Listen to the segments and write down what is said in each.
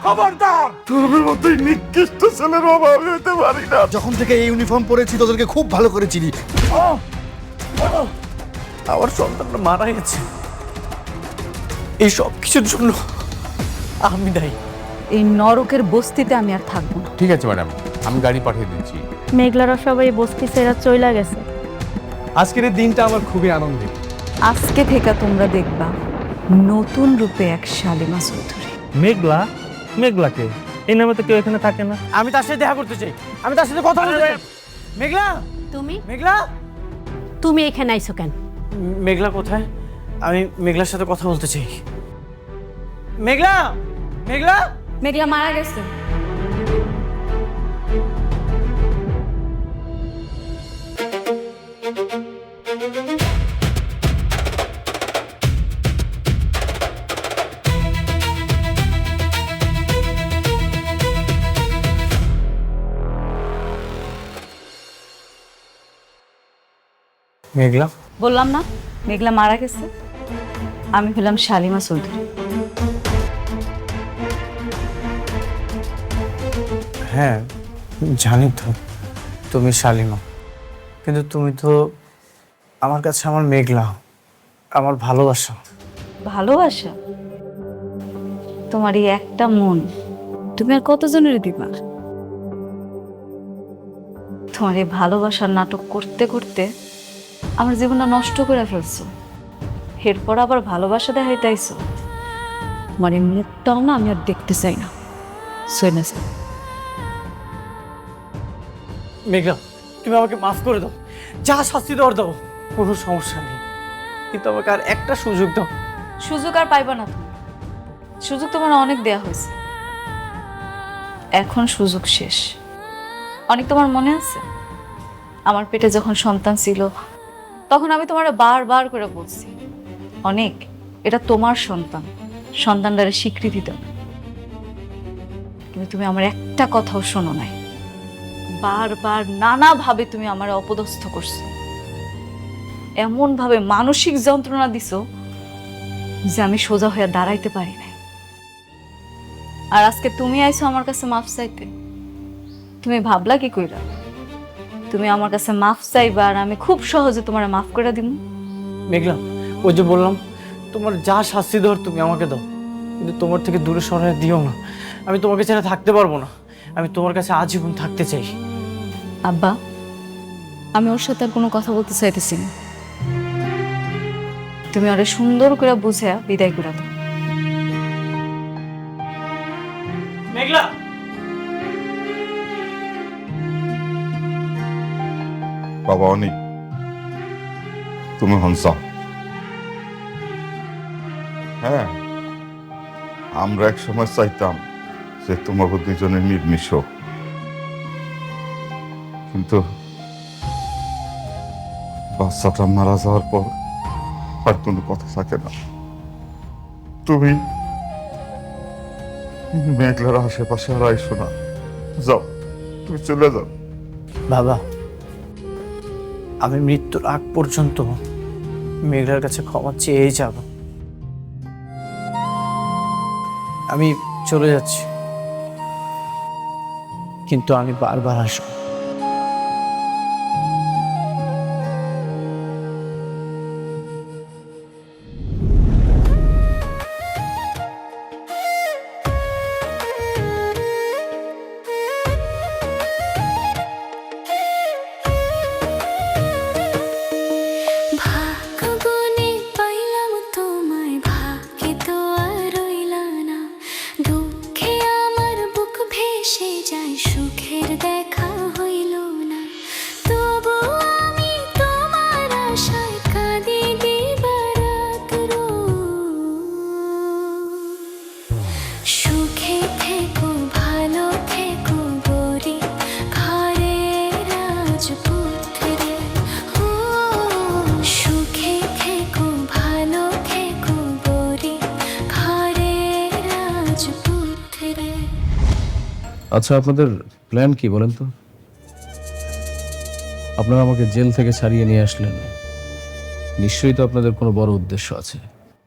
খবরদার, তোর মতোই নিকৃষ্ট ছেলের অভাব হতে পারি না। যখন থেকে এই ইউনিফর্ম পরেছি তোদেরকে খুব ভালো করে চিনি। আমার সন্তানটা মারা গেছে, এই সব কিছুর জন্য আমি দায়ী। এই নরকের বস্তিতে আমি আর থাকবো না। ঠিক আছে ম্যাডাম, আমি গাড়ি পাঠিয়ে দিচ্ছি। মেঘলারা সবাই বস্তি ছেড়া চইলা গেছে। আজকের এই দিনটা আমার খুবই আনন্দের। আজকে থেকে তোমরা দেখবা নতুন রূপে এক শালিমা চৌধুরী। মেঘলা? মেঘলাকে? এই নামে তো কেউ এখানে থাকে না। আমি তার সাথে দেখা করতে চাই, আমি তার সাথে কথা বলতে চাই। মেঘলা, তুমি মেঘলা, তুমি এখানে আইছো কেন? মেঘলা কোথায়? আমি মেঘলার সাথে কথা বলতে চাই। মেঘলা, মেঘলা, মেঘলা মারা গেছে। মেঘলা, বললাম না মেঘলা মারা গেছে। আমি হলাম শালিমা চৌধুরী। হ্যাঁ জানি তো তুমি শালিমা, কিন্তু তুমি তো আমার কাছে আমার মেঘলা, আমার ভালোবাসা। ভালোবাসা? তোমার এই একটা মন তুমি আর কতজনের দিবা? তোমার এই ভালোবাসার নাটক করতে করতে আমার জীবনটা নষ্ট করে ফেলছো। এরপর আবার ভালোবাসা দেখাইতে আইছো। তোমার এই মুখটাও না আমি আর দেখতে চাই না। শুনেছে মেঘলা, তুমি আমাকে মাফ করে দাও, যা শাস্তি দেওয়ার দাও, কোনো সমস্যা নেই, কিন্তু আমাকে আর একটা সুযোগ দাও। সুযোগ আর পাইবা না তুমি। সুযোগ তোমার অনেক দেয়া হয়েছে, এখন সুযোগ শেষ। অনেক তোমার মনে আছে আমার পেটে যখন সন্তান ছিল তখন আমি তোমার বারবার করে বলছি, অনেক এটা তোমার সন্তান, সন্তানটারে স্বীকৃতি দাও। কিন্তু তুমি আমার একটা কথাও শোনো নাই। বারবার নানাভাবে তুমি আমার অপদস্থ করছো, এমন ভাবে মানসিক যন্ত্রণা দিছো যে আমি সোজা হয়ে দাঁড়াইতে পারি না। আর আজকে তুমি আইছো আমার কাছে মাফ চাইতে। তুমি ভাবলা কি কইরা তুমি আমার কাছে মাফ চাইবা আর আমি খুব সহজে তোমার মাফ করে দিব? মেঘলা, ওই যে বললাম তোমার যা শাস্তি দেওয়ার তুমি আমাকে দাও, কিন্তু তোমার থেকে দূরে সরাই দিও না। আমি তোমাকে ছাড়া থাকতে পারবো না, আমি তোমার কাছে আজীবন থাকতে চাই। আব্বা, আমি ওর সাথে আর কোনো কথা বলতে চাইতেছি না। তুমি ওরে সুন্দর করে বুঝে বিদায় করে দাও। মেঘলা, বাবা অনেক, তুমি হনসা। হ্যাঁ, আমরা এক সময় চাইতাম যে তোমাকে দুজনে নির্মিষ, কিন্তু বাচ্চাটা মারা যাওয়ার পর আর কোনো কথা থাকে না। তুমি মেঘলার আশেপাশে আর আইসো না, যাও, তুমি চলে যাও। বাবা, আমি মৃত্যুর আগ পর্যন্ত মেঘলার কাছে ক্ষমা চেয়েই যাব। আমি চলে যাচ্ছি, কিন্তু আমি বারবার আসবো। ভাগ্যগুণে পাইলাম তোমায়, ভাগ্যে তো আর রইলা না। দুঃখে আমার বুক ভেসে যায়, সুখের দেখা হইল না। তবু আমি তোমার আশায় কাঁদি দিবারাত সুখে থেকো, ভালো থেকো গরি ঘরের রাজপুত্রে। সুখে থেকো, ভালো থেকো গরি ঘরের রাজপুত্রে। আচ্ছা, আপনাদের প্ল্যান কি বলেন তো? আপনারা আমাকে জেল থেকে ছাড়িয়ে নিয়ে আসলেন, নিশ্চয়ই তো আপনাদের কোনো বড় উদ্দেশ্য আছে।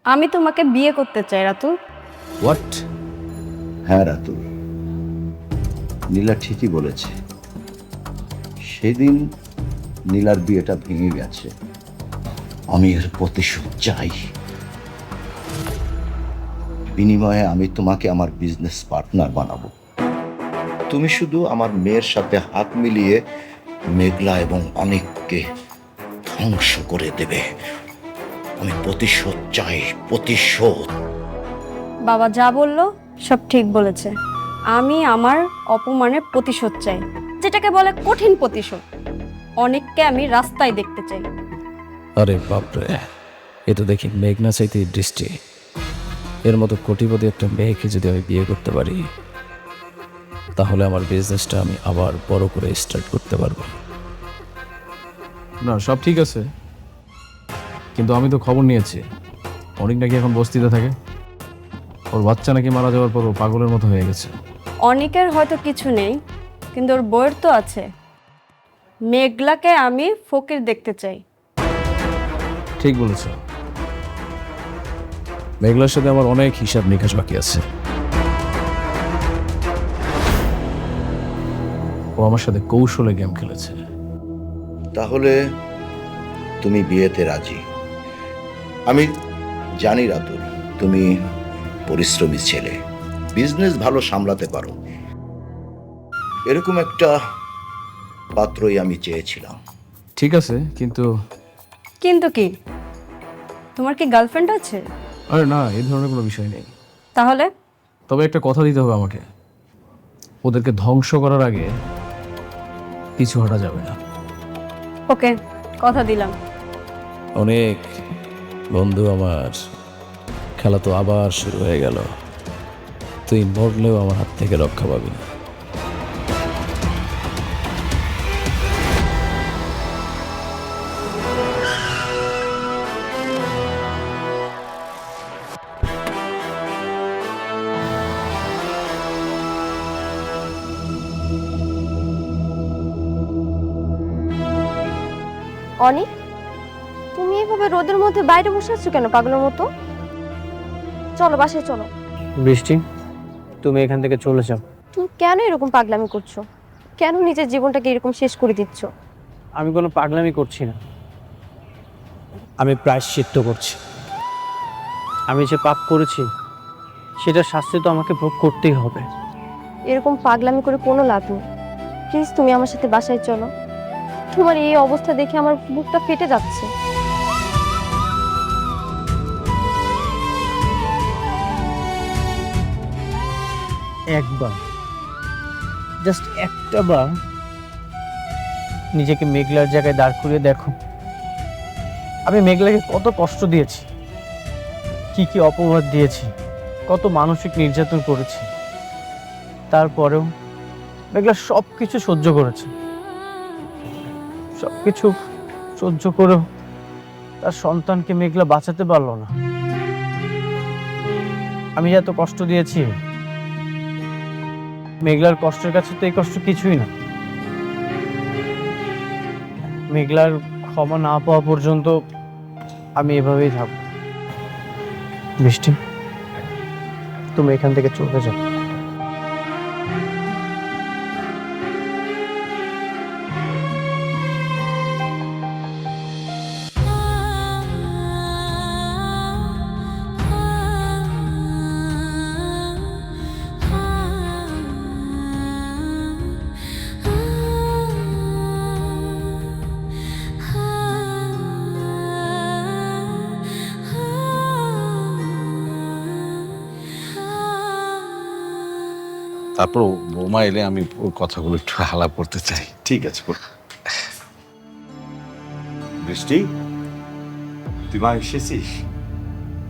আমি তোমাকে বিয়ে করতে চাই রাতুল। হোয়াট? হ্যাঁ রাতুল, নীলা ঠিকই বলেছে। সেদিন নীলার বিয়েটা ভেঙে গেছে, আমি এর প্রতিশোধ চাই। বিনিময়ে আমি তোমাকে আমার বিজনেস পার্টনার বানাবো। তুমি শুধু আমার মেয়ের সাথে হাত মিলিয়ে মেঘলা এবং অনেককে ধ্বংস করে দেবে। আমি প্রতিশোধ চাই, প্রতিশোধ। বাবা যা বললো সব ঠিক বলেছে। আমি আমার অপমানের প্রতিশোধ চাই, যেটাকে বলে কঠিন প্রতিশোধ। অনেককে আমি রাস্তায় দেখতে চাই। আরে বাপরে, এ তো দেখি মেঘনা চাইতে দৃষ্টি। এর মতো কোটিপতি একটা মেয়েকে যদি আমি বিয়ে করতে পারি, তাহলে আমার বিজনেসটা আমি আবার বড় করে স্টার্ট করতে পারবো। না, সব ঠিক আছে, কিন্তু আমি তো খবর নিয়েছি অনেক নাকি এখন বস্তিতে থাকে। ওর বাচ্চা নাকি মারা যাওয়ার পর ও পাগলের মতো হয়ে গেছে। অনেকের হয়তো কিছু নেই, কিন্তু ওর বইয়ের তো আছে। মেঘলাকে আমি ফকির দেখতে চাই। ঠিক বলেছ, মেঘলার সাথে আমার অনেক হিসাব নিকাশ বাকি আছে। ও আমার সাথে কৌশলে গেম খেলেছে। তাহলে তুমি বিয়েতে রাজি? আমি জানি রাতুল, তুমি পরিশ্রমী ছেলে, বিজনেস ভালো সামলাতে পারো। এরকম একটা পাত্রই আমি চেয়েছিলাম। ঠিক আছে, কিন্তু কিন্তু কি, তোমার কি গার্লফ্রেন্ড আছে? আরে না, এই ধরনের কোনো বিষয় নেই। তাহলে তবে একটা কথা দিতে হবে আমাকে, ওদেরকে ধ্বংস করার আগে পিছু হটা যাবে না। ওকে, কথা দিলাম। অনেক বন্ধু আমার, খেলা তো আবার শুরু হয়ে গেল। তুই মরলেও আমার হাত থেকে রক্ষা পাবি না। অনিক, তুমি এভাবে রোদের মধ্যে বাইরে বসে আছো কেন পাগলের মতো? চলো বাসায় চলো। বৃষ্টি, তুমি এখান থেকে চলে যাও। তুমি কেন এরকম পাগলামি করছো? কেন নিজের জীবনটাকে এরকম শেষ করে দিচ্ছ? আমি কোনো পাগলামি করছি না, আমি প্রায়শ্চিত্ত করছি। আমি যে পাপ করেছি সেটার শাস্তি তো আমাকে ভোগ করতেই হবে। এরকম পাগলামি করে কোনো লাভ নেই। প্লিজ তুমি আমার সাথে বাসায় চলো। তোমার এই অবস্থা দেখে আমার বুকটা ফেটে যাচ্ছে। একবার, জাস্ট একটা বার নিজেকে মেঘলার জায়গায় দাঁড় করিয়ে দেখো। আমি মেঘলাকে কত কষ্ট দিয়েছি, কি কি অপবাদ দিয়েছি, কত মানসিক নির্যাতন করেছি। তারপরেও মেঘলা সব কিছু সহ্য করেছে। সবকিছু সহ্য করেও তার সন্তানকে মেঘলা বাঁচাতে পারলো না। আমি এত কষ্ট দিয়েছি, মেঘলার কষ্টের কাছে তো এই কষ্ট কিছুই না। মেঘলার ক্ষমা না পাওয়া পর্যন্ত আমি এভাবেই থাকবো। বৃষ্টি, তুমি এখান থেকে চলে যাও। তারপর বৌমা এলে আমি ওর কথাগুলো একটু আলাপ করতে চাই। ঠিক আছে। বৃষ্টি, তুই মা এসেছিস?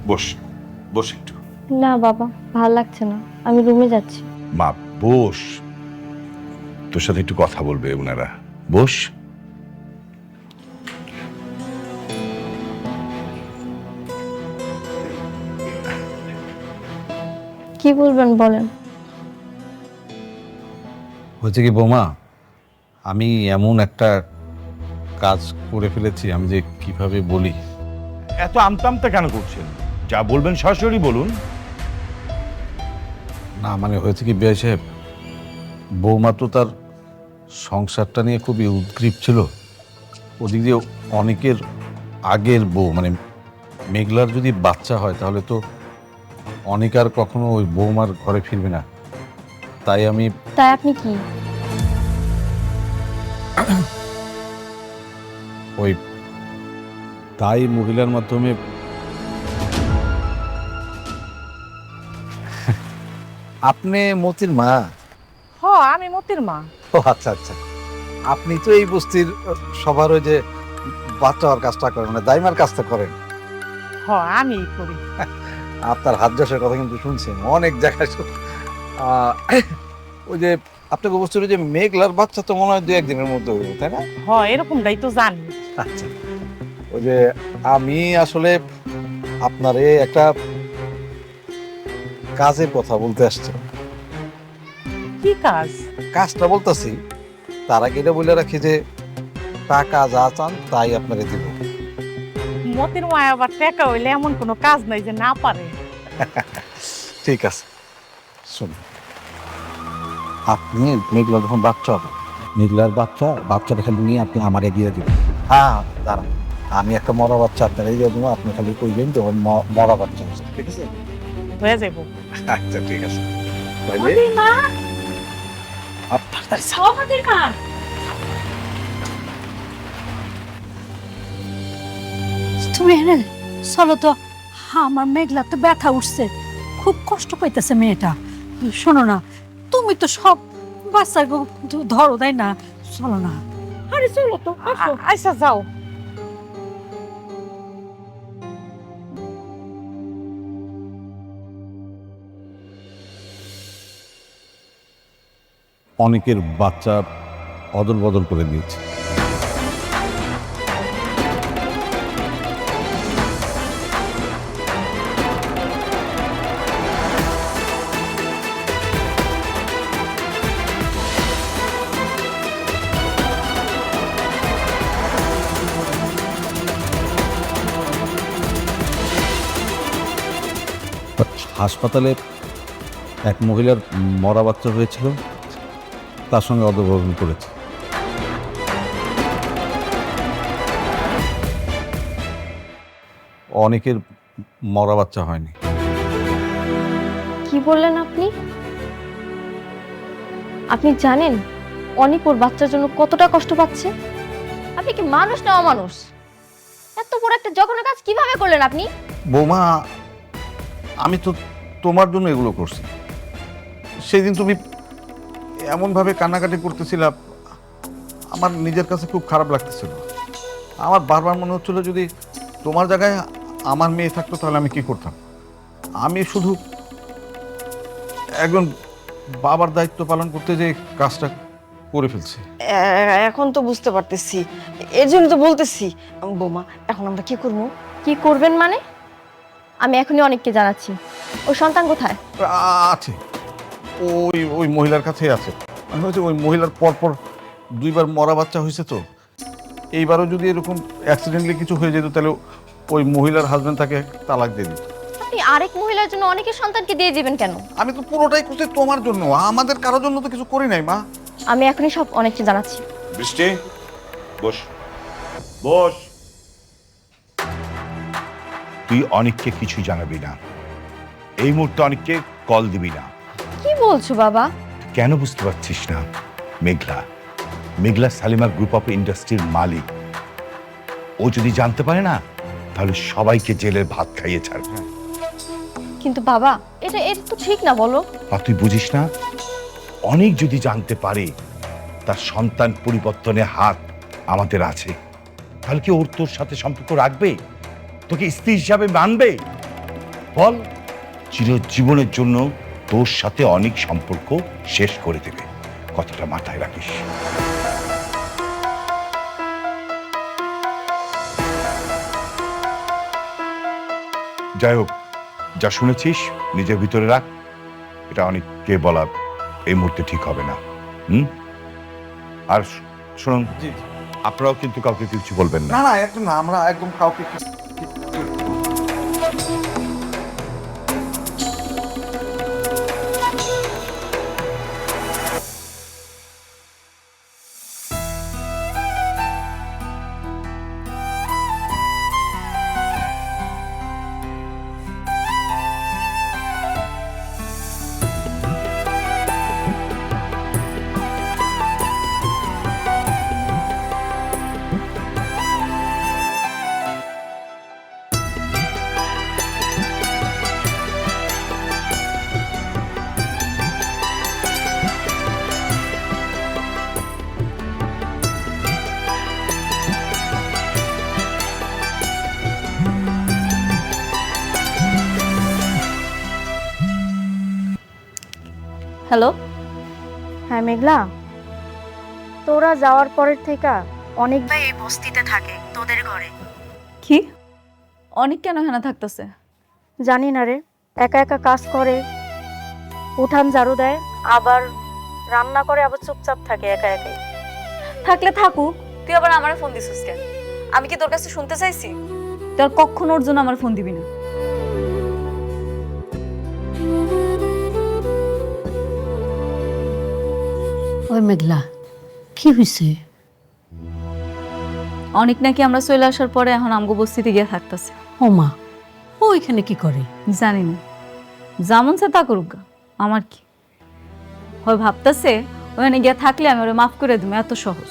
বস বস একটু। না বাবা, ভালো লাগছে না, আমি রুমে যাচ্ছি। মা বস, তোর সাথে একটু কথা বলবে ওনারা। বস। কি বলবেন বলেন। হচ্ছে কি বৌমা, আমি এমন একটা কাজ করে ফেলেছি, আমি যে কিভাবে বলি। এত আমতা আমতা কেন করছেন? যা বলবেন সরাসরি বলুন। না মানে হয়েছে কি বিআই সাহেব, বৌমা তো তার সংসারটা নিয়ে খুবই উদ্গ্রীব ছিল। ওদিক দিয়ে অনেকের আগের বউ মানে মেঘলার যদি বাচ্চা হয় তাহলে তো অনেক আর কখনো ওই বৌমার ঘরে ফিরবে না। তাই আপনি কি তাই মহিলার মাধ্যমে আপনি মতির মা? হ আমি মতির মা। ও আচ্ছা আচ্ছা, আপনি তো এই বস্তির সবার ওই যে বাচ্চা হওয়ার কাজটা করেন, মানে দাইমার কাজটা করেন। হ আমি করি। আপনার হাত যশের কথা কিন্তু শুনছি অনেক জায়গায়। ওই যে আপনাকে বস্তুর যে মেঘলার বাচ্চা তো মনে হয় 2-1 দিনের মধ্যে হইবে, তাই না? হ এরকমটাই তো জানি। আচ্ছা, ওই যে আমি আসলে আপনারে একটা কাজের কথা বলতে আসছি। কি কাজ? কাজটা বলতেছি তার আগে এটা বলে রাখি যে টাকা যা চান তাই আপনাকে দিব। মতির মা আবার টাকা হইলে এমন কোনো কাজ নাই যে না পারে। ঠিক আছে, শুনুন, আপনি মেঘলা যখন বাচ্চা হবে, মেঘলার বাচ্চাটা খালি নিয়ে আপনি আমারে দিয়ে দিবেন। হ্যাঁ দাঁড়ান, আমি একটা মরা বাচ্চা আপনার এই দেবো, আপনি খালি কইবেন তো মরা বাচ্চা হচ্ছে, ঠিক আছে? হয়ে যাবো। আচ্ছা ঠিক আছে। তুমি এনে চলো তো, আমার মেঘলা তো ব্যথা উঠছে, খুব কষ্ট পাইতেছে মেয়েটা। শোনো না, তুমি তো সব বাচ্চা ধরো তাই না, চলো না। আরে চলো তো, আচ্ছা যাও। অনেকের বাচ্চা অদল বদল করে দিয়েছে। হাসপাতালে এক মহিলার মরা বাচ্চা হয়েছিল, তার সঙ্গে অদবরণ করেছে। অনেকের মরা বাচ্চা হয়নি। কি বললেন আপনি? আপনি জানেন অনেক ওর বাচ্চার জন্য কতটা কষ্ট পাচ্ছে? আপনি কি মানুষ না অমানুষ? এত বড় একটা জঘন্য কাজ কিভাবে করলেন আপনি? বৌমা, আমি তো তোমার জন্য এগুলো করছি। সেদিন তুমি এমনভাবে কান্নাকাটি করতেছিলাম, আমার নিজের কাছে খুব খারাপ লাগতেছিল। আমার বারবার মনে হচ্ছিল যদি তোমার জায়গায় আমার মেয়ে থাকতো তাহলে আমি কি করতাম। আমি শুধু একজন বাবার দায়িত্ব পালন করতে যে কাজটা করে ফেলছি। এখন তো বুঝতে পারতেছি, এর জন্য তো বলতেছি। বৌমা, এখন আমরা কি করবো? কি করবেন মানে? আমি এখনই অনেককে জানাচ্ছি। ওর সন্তান কোথায়? আছে, ওই ওই মহিলার কাছেই আছে। মানে হয়েছে ওই মহিলার পরপর 2বার মরা বাচ্চা হয়েছে, তো এইবারও যদি এরকম অ্যাক্সিডেন্টলি কিছু হয়ে যেত তাহলে ওই মহিলার হাজবেন্ড তাকে তালাক দিয়ে দিত। আপনি আরেক মহিলার জন্য অনেকের সন্তানকে দিয়ে দিবেন কেন? আমি তো পুরোটাই করছি তোমার জন্য, আমাদের কারোর জন্য তো কিছু করি নাই মা। আমি এখনই সব অনেককে জানাচ্ছি। বৃষ্টি, বস বস। তুই অনেককে কিছু জানাবি না, এই মুহূর্তে অনেককে কল দিবি না। কি বলছো বাবা? কেন বুঝতে পারছিস না? মেঘলা সালিমা গ্রুপ অফ ইন্ডাস্ট্রির মালিক। ও যদি জানতে পারে না তাহলে সবাইকে জেলের ভাত খাইয়ে ছাড়বে। কিন্তু বাবা, এটা তো ঠিক না, বলো। আর তুই বুঝিস না? অনেক যদি জানতে পারে তার সন্তান পরিবর্তনে হাত আমাদের আছে, তাহলে কি ওর তোর সাথে সম্পর্ক রাখবে? তোকে স্ত্রী হিসাবে মানবে? বল, চিরজীবনের জন্য তোর সাথে অনেক সম্পর্ক শেষ করে দেবে। কথাটা মাথায় রাখিস। যাই হোক, যা শুনেছিস নিজের ভিতরে রাখ। এটা অনেককে বলা এই মুহূর্তে ঠিক হবে না। আর শুনুন, আপনারাও কিন্তু কাউকে কিছু বলবেন না। না না, একদম না, আমরা একদম কাউকে হ্যালো, হ্যাঁ মেঘলা, তোরা যাওয়ার পরের থেকে অনেক ভাই এই বস্তিতে থাকে তোদের ঘরে। কি? অনেক কেন এখানে থাকতেছে? জানি না রে, একা একা কাজ করে, উঠান ঝাড়ু দেয়, আবার রান্না করে, আবার চুপচাপ থাকে একা একাই। থাকলে থাকুক, তুই আবার আমারে ফোন দিছিস কেন? আমি কি তোর কাছে শুনতে চাইছি? তুই আর কখনো ওর জন্য আমার ফোন দিবি না। ওই মেঘলা, কি হয়েছে? অনেক নাকি আমরা চলে আসার পরে এখন আমগো বস্তিতে গিয়ে থাকতেছে। ও মা, ও এখানে কি করে? জানি না, যেমন সে তা করুক গা, আমার কি। হয় ভাবতেছে ওখানে গিয়ে থাকলে আমি ওরে মাফ করে দেবো, এত সহজ।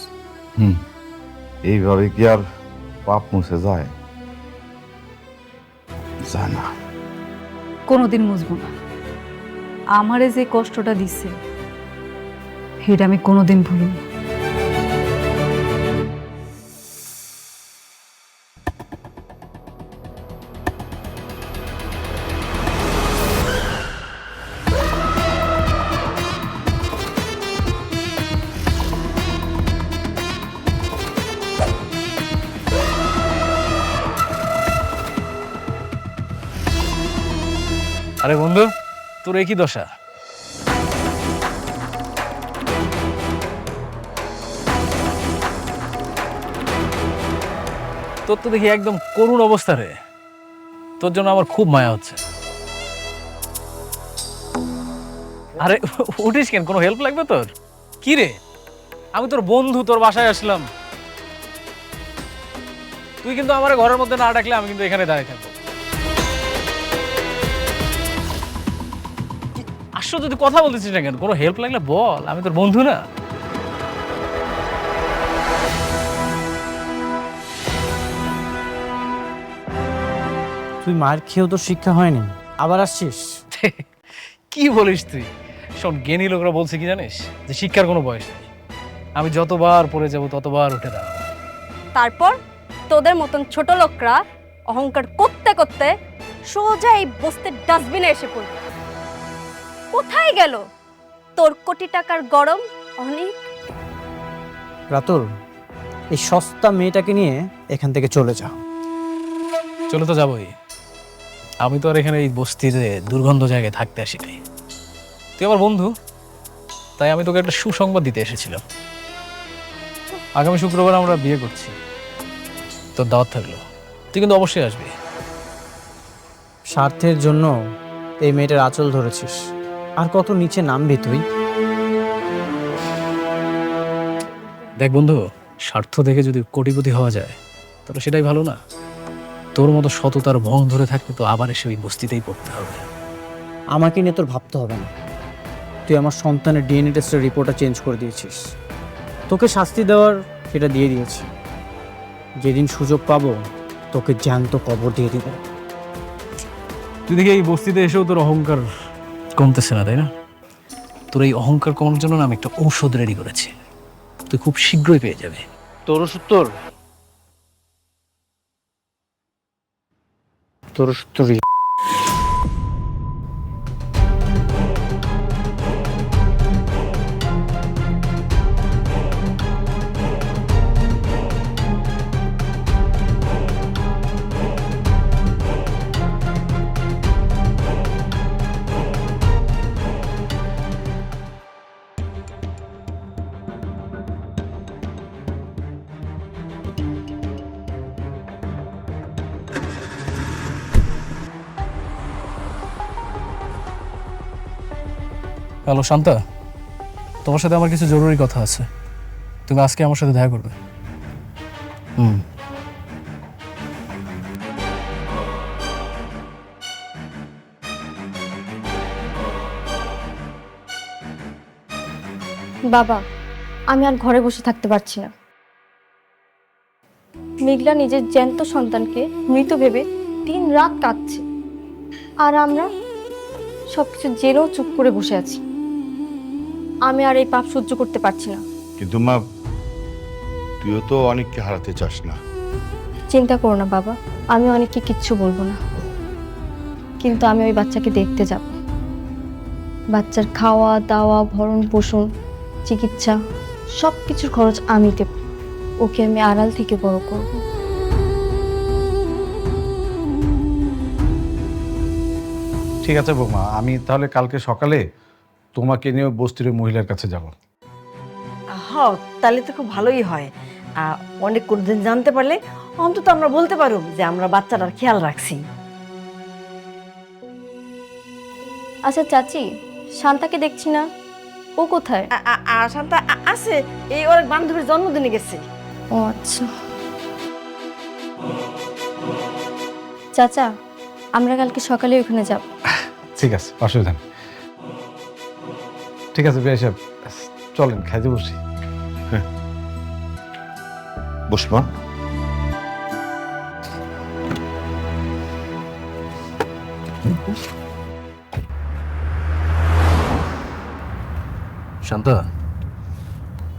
এইভাবে কি আর পাপ মুছে যায়? যায় না। কোনোদিন মুছবো না। আমারে যে কষ্টটা দিচ্ছে সেটা আমি কোনোদিন ভুলি না। আরে বন্ধু, তোর একই দশা। তোর তো দেখি একদম করুণ অবস্থা রে। তোর জন্য আমার খুব মায়া হচ্ছে। আরে উঠিস কেন? কোনো হেল্প লাগবে তোর? কি রে, আমি তোর বন্ধু, তোর বাসায় আসলাম। তুই কিন্তু আমার ঘরের মধ্যে না ডাকলে আমি কিন্তু এখানে দাঁড়িয়ে থাকবো। আসলে তুই কথা বলতেছিস না কেন? কোনো হেল্প লাগলে বল, আমি তোর বন্ধু না? তুই মার খেয়েও তোর শিক্ষা হয়নি, আবার আসছিস? কি বলিস তুই? শোন, জ্ঞানী লোকরা বলছে কি জানিস, যে শিক্ষার কোনো বয়স নেই। আমি যতবার পড়ে যাব ততবার উঠে দাঁড়াবো। তারপর তোদের মতন ছোট লোকরা অহংকার করতে করতে সোজা এই বস্তির ডাস্টবিনে এসে পড়বে। কোথায় গেল তোর কোটি টাকার গরম অনেক? রাতুল, এই সস্তা মেয়েটাকে নিয়ে এখান থেকে চলে যা। চলে তো যাবোই। আমি তো আর এখানে এই বস্তিতে দুর্গন্ধ জায়গায় থাকতে আসি নাই। তুই আমার বন্ধু, তাই আমি তোকে একটা সুসংবাদ দিতে এসেছিলাম। আগামী শুক্রবার আমরা বিয়ে করছি। তোর দাওয়াত থাকলো, তুই কিন্তু অবশ্যই আসবি। স্বার্থের জন্য এই মেয়েটার আঁচল ধরেছিস, আর কত নিচে নামবি তুই? দেখ বন্ধু, স্বার্থ দেখে যদি কোটিপতি হওয়া যায় তাহলে সেটাই ভালো না? তোর মতো সততার ভং ধরে থাকলে তো আবার এসে ওই বস্তিতেই পড়তে হবে। আমাকে নিয়ে তোর ভাবতে হবে না। তুই আমার সন্তানের ডিএনএ টেস্টের রিপোর্টটা চেঞ্জ করে দিয়েছিস। তোকে শাস্তি দেওয়ার সেটা দিয়ে দিয়েছি। যেদিন সুযোগ পাবো তোকে জ্যান্ত কবর দিয়ে দিব। তুই দেখি এই বস্তিতে এসেও তোর অহংকার কমতেছে না, তাই না? তোর এই অহংকার কমানোর জন্য না আমি একটা ঔষধ রেডি করেছি, তুই খুব শীঘ্রই পেয়ে যাবে। তোর ওষুধ তোর ওষুধ তোর। হ্যালো শান্তা, তোমার সাথে আমার কিছু জরুরি কথা আছে। তুমি আজকে আমার সাথে দেখা করবে। বাবা, আমি আর ঘরে বসে থাকতে পারছি না। মেঘলা নিজের জ্যান্ত সন্তানকে মৃত ভেবে দিন রাত কাঁদছে, আর আমরা সবকিছু জেনেও চুপ করে বসে আছি। আমি আর এই পাপ সহ্য করতে পারছি না। কিন্তু মা, তুইও তো অনেককে হারাতে চাস না। চিন্তা করো না বাবা, আমি অনেককে কিচ্ছু বলবো না, কিন্তু আমি ওই বাচ্চাকে দেখতে যাব। বাচ্চার খাওয়া দাওয়া ভরণ পোষণ চিকিৎসা সব কিছুর খরচ আমি দেব। ওকে আমি আড়াল থেকে বড় করব। ঠিক আছে বৌমা, আমি তাহলে কালকে সকালে তোমাকে নিয়ে বস্তির ওই মহিলার কাছে যাব। হ, তাহলে তো খুব ভালোই হয়। অনেক দিন জানতে পারলে অন্তত আমরা বলতে পারব যে আমরা বাচ্চাটার খেয়াল রাখছি। আচ্ছা চাচি, শান্তাকে দেখছি না, ও কোথায়? আর শান্তা আছে, এই ওর এক বান্ধবীর জন্মদিনে গেছে। ও আচ্ছা। চাচা, আমরা কালকে সকালে ওখানে যাব। ঠিক আছে, অসুবিধা নেই। ঠিক আছে বিআই সাহেব, চলেন খাইতে বসি। বসবা। শান্তা,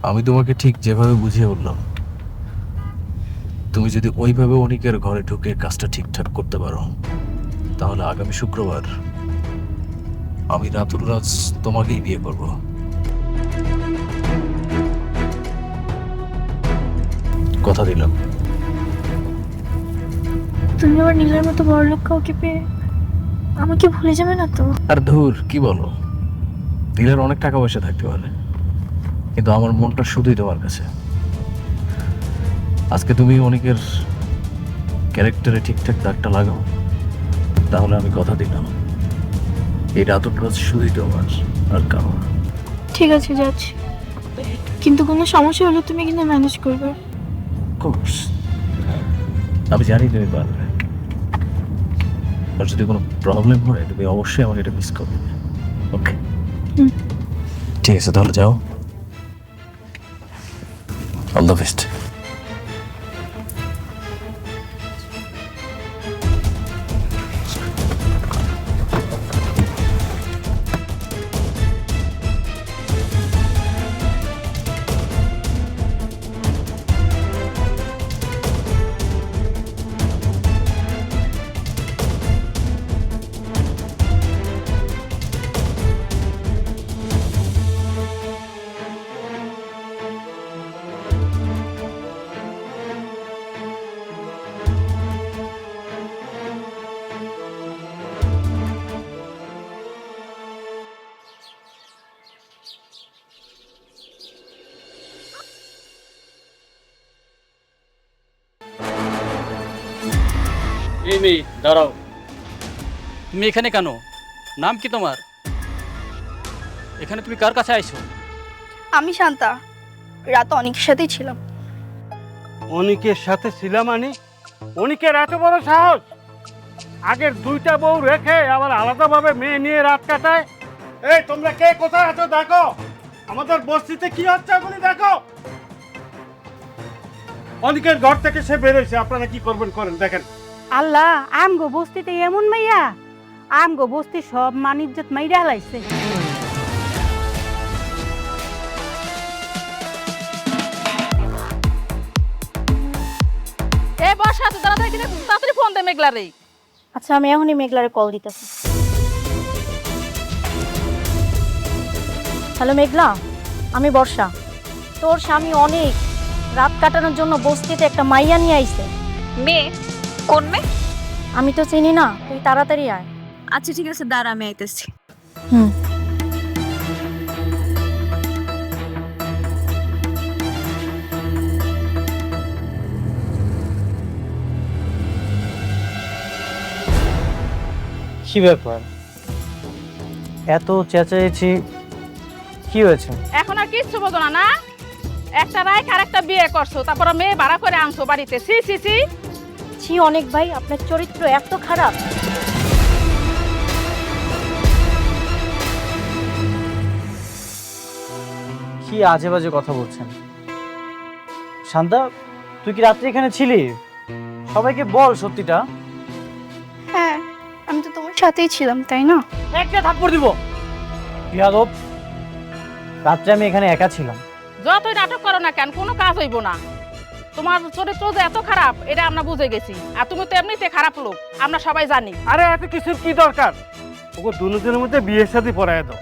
আমি তোমাকে ঠিক যেভাবে বুঝিয়ে বললাম, তুমি যদি ওইভাবে অনিকের ঘরে ঢুকে কাজটা ঠিকঠাক করতে পারো, তাহলে আগামী শুক্রবার আমি রাতুল রাজ তোমাকেই বিয়ে করব। কথা দিলাম। তুমি আবার নীলের মতো বড় লোক কাউকে পেয়ে আমাকে ভুলে যাবে না তো? আর ধুর, কি বলো, দিলের অনেক টাকা পয়সা থাকতে পারে, কিন্তু আমার মনটা শুধুই তোমার কাছে। আজকে তুমি অনেকের ক্যারেক্টারে ঠিকঠাক দাগটা লাগাও, তাহলে আমি কথা দিলাম এই রাতুল রাজ শুধুই তোমার, আর কারো না। ঠিক আছে যাচ্ছি, কিন্তু কোনো সমস্যা হলে তুমি কিন্তু ম্যানেজ করবে। কোর্স আমি জানি তুমি পারবে, আর যদি কোনো প্রবলেম হয় তুমি অবশ্যই আমাকে এটা মিস করবে। ওকে, ঠিক আছে, তাহলে যাও। All the best. এই মেয়ে দাঁড়াও, তুমি এখানে কেন? নাম কি তোমার? এখানে তুমি কার কাছে আইছো? আমি শান্তা, রাত অনেকের সাথেই ছিলাম। অনিকের সাথে ছিলাম মানে? অনিকের এত বড় সাহস, আগের দুইটা বউ রেখে আবার আলাদাভাবে মেয়ে নিয়ে রাত কাটায়। এই তোমরা কে কোথায় আছো দেখো, আমাদের বস্তিতে কি হচ্ছে এখনই দেখো। অনিকের ঘর থেকে সে বেরোইছে, আপনারা কি করবেন করেন, দেখেন। আল্লাহ, আমগো বস্তিতে এমন মাইয়া, আমগো বস্তি সব মান ইজ্জত মাইরা হালাইছে। এ বর্ষা, তো তাড়াতাড়ি ফোন দে মেঘলারে। আচ্ছা, আমি এখনই মেঘলারে কল দিতেছি। হ্যালো মেঘলা, আমি বর্ষা। তোর স্বামী অনেক রাত কাটানোর জন্য বস্তিতে একটা মাইয়া নিয়ে আইছে। মেয়ে? কোন মেয়ে? আমি তো চিনি না, তুই তাড়াতাড়ি আয়। আচ্ছা ঠিক আছে, দাঁড়া, আমি আইতেছি। হুম। কি ব্যাপার, এত চেঁচাইছি, কি হয়েছে? এখন আর কিচ্ছু বোঝো না? না, একটা রাইখ আর একটা বিয়ে করছো, তারপর মেয়ে ভাড়া করে আনছো বাড়িতে। সি সি সি। ছি অনেক ভাই, আপনার চরিত্র এত খারাপ। কি আজে বাজে কথা বলছেন? শান্তা, তুই কি রাত্রে এখানে ছিলি? সবাইকে বল সত্যিটা। হ্যাঁ, আমি তো তোমার সাথেই ছিলাম, তাই না? একটা থাপ্পড় দিব। বিয়াদব, রাত্রে আমি এখানে একা ছিলাম। যতই নাটক করো না কেন, কোনো কাজ হইব না। তোমার চরিত্র যে এত খারাপ এটা আমরা বুঝে গেছি, আর তুমি তো এমনিতে খারাপ লোক, আমরা সবাই জানি। আরে এত কিছুর কি দরকার? ওকে দুজনের মধ্যে বিয়ের সাথে পড়ায় দাও।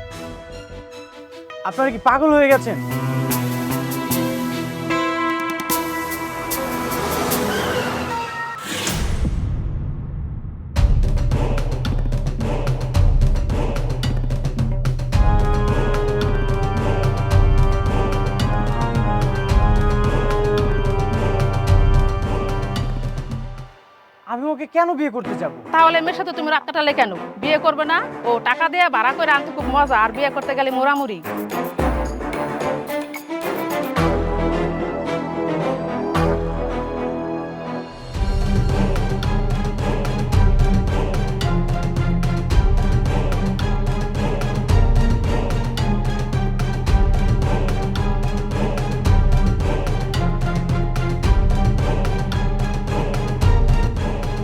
আপনারা কি পাগল হয়ে গেছেন? আমি ওকে কেন বিয়ে করতে যাব? তাহলে মেয়ের সাথে তুমি রাত কাটালে কেন? বিয়ে করবে না? ও টাকা দিয়ে ভাড়া করে আনতে খুব মজা, আর বিয়ে করতে গেলে মোরামুরি।